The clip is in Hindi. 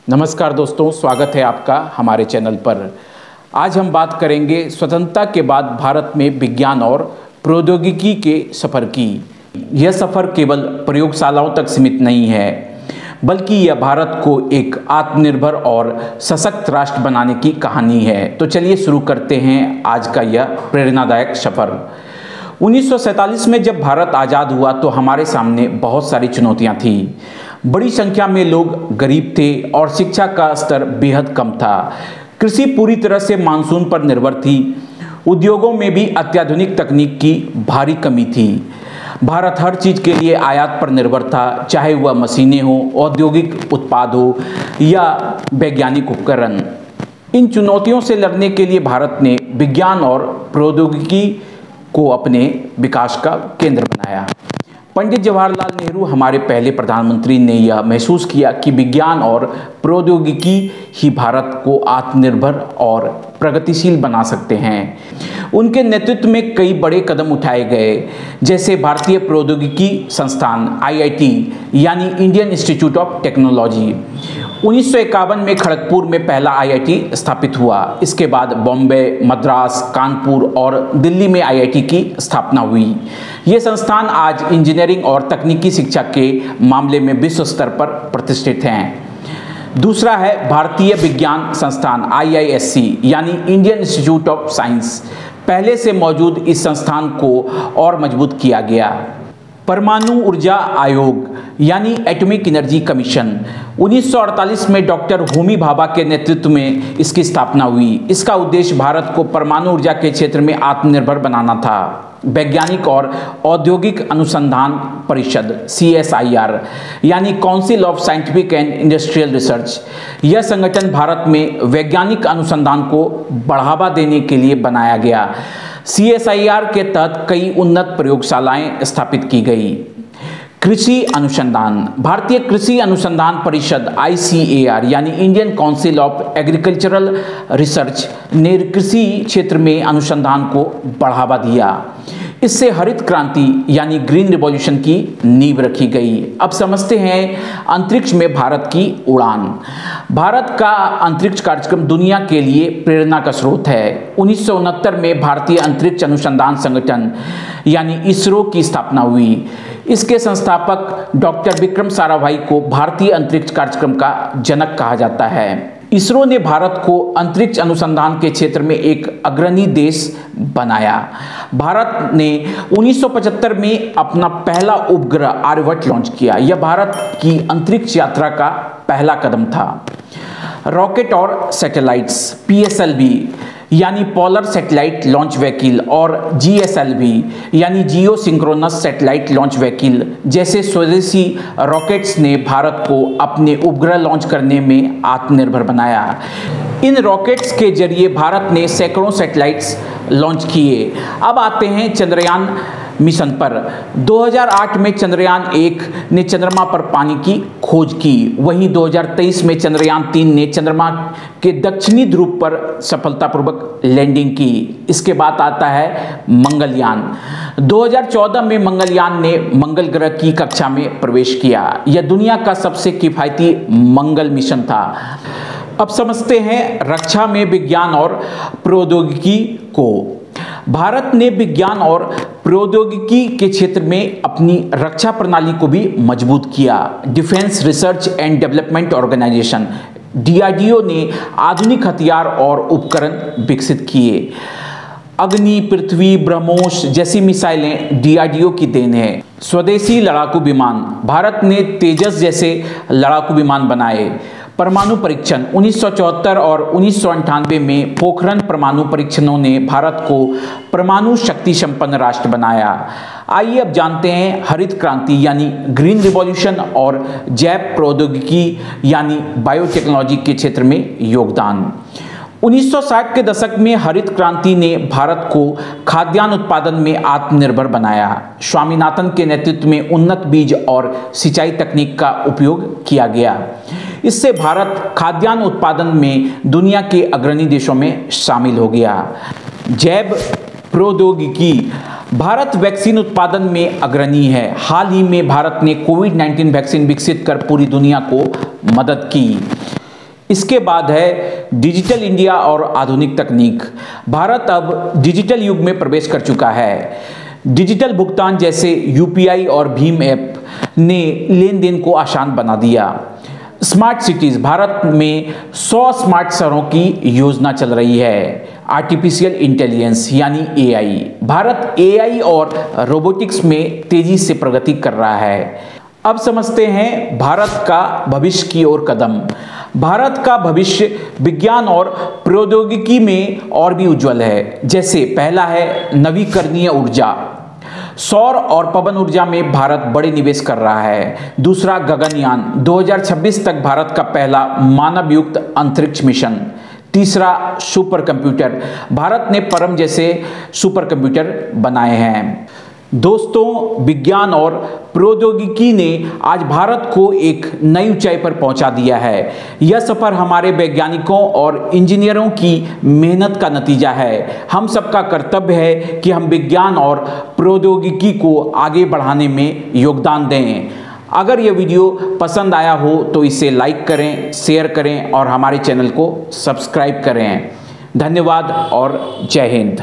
नमस्कार दोस्तों, स्वागत है आपका हमारे चैनल पर। आज हम बात करेंगे स्वतंत्रता के बाद भारत में विज्ञान और प्रौद्योगिकी के सफ़र की। यह सफ़र केवल प्रयोगशालाओं तक सीमित नहीं है, बल्कि यह भारत को एक आत्मनिर्भर और सशक्त राष्ट्र बनाने की कहानी है। तो चलिए शुरू करते हैं आज का यह प्रेरणादायक सफ़र। 1947 में जब भारत आज़ाद हुआ तो हमारे सामने बहुत सारी चुनौतियां थीं। बड़ी संख्या में लोग गरीब थे और शिक्षा का स्तर बेहद कम था। कृषि पूरी तरह से मानसून पर निर्भर थी। उद्योगों में भी अत्याधुनिक तकनीक की भारी कमी थी। भारत हर चीज़ के लिए आयात पर निर्भर था, चाहे वह मशीनें हो, औद्योगिक उत्पाद हो या वैज्ञानिक उपकरण। इन चुनौतियों से लड़ने के लिए भारत ने विज्ञान और प्रौद्योगिकी को अपने विकास का केंद्र बनाया। पंडित जवाहरलाल नेहरू हमारे पहले प्रधानमंत्री ने यह महसूस किया कि विज्ञान और प्रौद्योगिकी ही भारत को आत्मनिर्भर और प्रगतिशील बना सकते हैं। उनके नेतृत्व में कई बड़े कदम उठाए गए, जैसे भारतीय प्रौद्योगिकी संस्थान IIT यानी इंडियन इंस्टीट्यूट ऑफ टेक्नोलॉजी। 1951 में खड़गपुर में पहला IIT स्थापित हुआ। इसके बाद बॉम्बे, मद्रास, कानपुर और दिल्ली में IIT की स्थापना हुई। ये संस्थान आज इंजीनियरिंग और तकनीकी शिक्षा के मामले में विश्व स्तर पर प्रतिष्ठित हैं। दूसरा है भारतीय विज्ञान संस्थान IISc यानी इंडियन इंस्टीट्यूट ऑफ साइंस। पहले से मौजूद इस संस्थान को और मजबूत किया गया। परमाणु ऊर्जा आयोग यानी एटॉमिक एनर्जी कमीशन, 1948 में डॉक्टर होमी भाभा के नेतृत्व में इसकी स्थापना हुई। इसका उद्देश्य भारत को परमाणु ऊर्जा के क्षेत्र में आत्मनिर्भर बनाना था। वैज्ञानिक और औद्योगिक अनुसंधान परिषद CSIR यानी council of scientific and industrial research, यह संगठन भारत में वैज्ञानिक अनुसंधान को बढ़ावा देने के लिए बनाया गया। CSIR के तहत कई उन्नत प्रयोगशालाएं स्थापित की गई। कृषि अनुसंधान, भारतीय कृषि अनुसंधान परिषद ICAR यानी Indian council of agricultural research ने कृषि क्षेत्र में अनुसंधान को बढ़ावा दिया। इससे हरित क्रांति यानी ग्रीन रिवॉल्यूशन की नींव रखी गई। अब समझते हैं अंतरिक्ष में भारत की उड़ान। भारत का अंतरिक्ष कार्यक्रम दुनिया के लिए प्रेरणा का स्रोत है। 1969 में भारतीय अंतरिक्ष अनुसंधान संगठन यानी ISRO की स्थापना हुई। इसके संस्थापक डॉक्टर विक्रम साराभाई को भारतीय अंतरिक्ष कार्यक्रम का जनक कहा जाता है। ISRO ने भारत को अंतरिक्ष अनुसंधान के क्षेत्र में एक अग्रणी देश बनाया। भारत ने 1975 में अपना पहला उपग्रह आर्यभट्ट लॉन्च किया। यह भारत की अंतरिक्ष यात्रा का पहला कदम था। रॉकेट और सैटेलाइट्स PSLV यानी पोलर सैटेलाइट लॉन्च व्हीकल और GSLV यानी जियो सिंक्रोनस सैटेलाइट लॉन्च व्हीकल जैसे स्वदेशी रॉकेट्स ने भारत को अपने उपग्रह लॉन्च करने में आत्मनिर्भर बनाया। इन रॉकेट्स के जरिए भारत ने सैकड़ों सैटेलाइट्स लॉन्च किए। अब आते हैं चंद्रयान मिशन पर। 2008 में चंद्रयान 1 ने चंद्रमा पर पानी की खोज की। वहीं 2023 में चंद्रयान 3 ने चंद्रमा के दक्षिणी ध्रुव पर सफलतापूर्वक लैंडिंग की। इसके बाद आता है मंगलयान। 2014 में मंगलयान ने मंगल ग्रह की कक्षा में प्रवेश किया। यह दुनिया का सबसे किफायती मंगल मिशन था। अब समझते हैं रक्षा में विज्ञान और प्रौद्योगिकी को। भारत ने विज्ञान और प्रौद्योगिकी के क्षेत्र में अपनी रक्षा प्रणाली को भी मजबूत किया। Defence research and development organisation DRDO ने आधुनिक हथियार और उपकरण विकसित किए। अग्नि, पृथ्वी, ब्रह्मोस जैसी मिसाइलें DRDO की देन है। स्वदेशी लड़ाकू विमान, भारत ने तेजस जैसे लड़ाकू विमान बनाए। परमाणु परीक्षण, 1974 और 1998 में पोखरण परमाणु परीक्षणों ने भारत को परमाणु शक्ति संपन्न राष्ट्र बनाया। आइए अब जानते हैं हरित क्रांति यानी ग्रीन रिवॉल्यूशन और जैव प्रौद्योगिकी यानी बायोटेक्नोलॉजी के क्षेत्र में योगदान। 1960 के दशक में हरित क्रांति ने भारत को खाद्यान्न उत्पादन में आत्मनिर्भर बनाया। स्वामीनाथन के नेतृत्व में उन्नत बीज और सिंचाई तकनीक का उपयोग किया गया। इससे भारत खाद्यान्न उत्पादन में दुनिया के अग्रणी देशों में शामिल हो गया। जैव प्रौद्योगिकी, भारत वैक्सीन उत्पादन में अग्रणी है। हाल ही में भारत ने कोविड-19 वैक्सीन विकसित कर पूरी दुनिया को मदद की। इसके बाद है डिजिटल इंडिया और आधुनिक तकनीक। भारत अब डिजिटल युग में प्रवेश कर चुका है। डिजिटल भुगतान जैसे यूपीआई और भीम ऐप ने लेन देन को आसान बना दिया। स्मार्ट सिटीज, भारत में 100 स्मार्ट शहरों की योजना चल रही है। आर्टिफिशियल इंटेलिजेंस यानी एआई, भारत एआई और रोबोटिक्स में तेजी से प्रगति कर रहा है। अब समझते हैं भारत का भविष्य की ओर कदम। भारत का भविष्य विज्ञान और प्रौद्योगिकी में और भी उज्जवल है। जैसे पहला है नवीकरणीय ऊर्जा, सौर और पवन ऊर्जा में भारत बड़े निवेश कर रहा है। दूसरा गगनयान, 2026 तक भारत का पहला मानव युक्त अंतरिक्ष मिशन। तीसरा सुपर कंप्यूटर, भारत ने परम जैसे सुपर कंप्यूटर बनाए हैं। दोस्तों, विज्ञान और प्रौद्योगिकी ने आज भारत को एक नई ऊंचाई पर पहुंचा दिया है। यह सफर हमारे वैज्ञानिकों और इंजीनियरों की मेहनत का नतीजा है। हम सबका कर्तव्य है कि हम विज्ञान और प्रौद्योगिकी को आगे बढ़ाने में योगदान दें। अगर यह वीडियो पसंद आया हो तो इसे लाइक करें, शेयर करें और हमारे चैनल को सब्सक्राइब करें। धन्यवाद और जय हिंद।